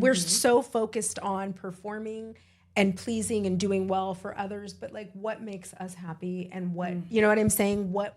We're so focused on performing and pleasing and doing well for others, but like what makes us happy and what, you know what I'm saying? Or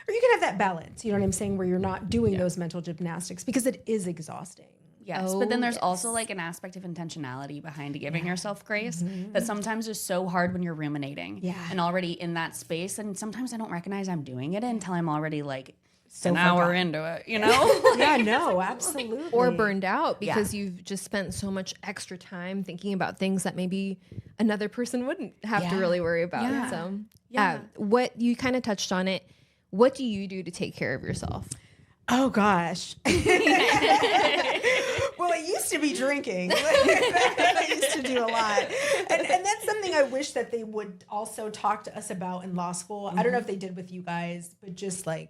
you can have that balance, you know what I'm saying? Where you're not doing those mental gymnastics because it is exhausting. Yes, but then there's also like an aspect of intentionality behind giving yourself grace that sometimes is so hard when you're ruminating and already in that space. And sometimes I don't recognize I'm doing it until I'm already like an hour into it, you know? Yeah, no, absolutely. Or burned out because you've just spent so much extra time thinking about things that maybe another person wouldn't have to really worry about. So what you kind of touched on it. What do you do to take care of yourself? Oh gosh. Well, it used to be drinking. I used to do a lot. And that's something I wish that they would also talk to us about in law school. I don't know if they did with you guys, but just like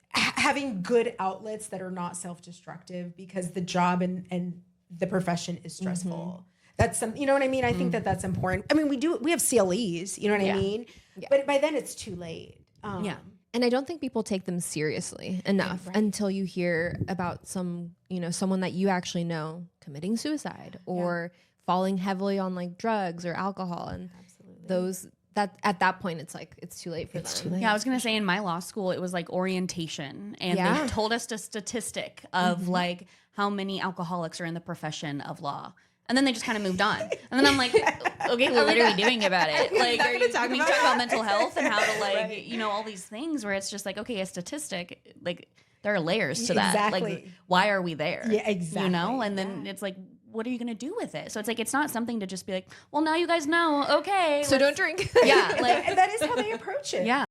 having good outlets that are not self-destructive because the job and the profession is stressful. That's some, you know what I mean? I think that that's important. I mean, we have CLEs, you know what I mean? Yeah. But by then it's too late. And I don't think people take them seriously enough until you hear about someone that you actually know committing suicide or falling heavily on like drugs or alcohol. And that at that point, it's like, it's too late for them. Too late. Yeah, I was going to say in my law school, it was like orientation. And they told us a statistic of like how many alcoholics are in the profession of law. And then they just kind of moved on. And then I'm like, okay, well, what are we doing about it? Like, can we talk about mental health and how to like, you know, all these things where it's just like, okay, a statistic, like there are layers to that. Like, why are we there? Yeah, exactly. You know? And then it's like, what are you going to do with it? So it's like, it's not something to just be like, well, now you guys know, okay. So don't drink. Yeah. Like, and that is how they approach it. Yeah.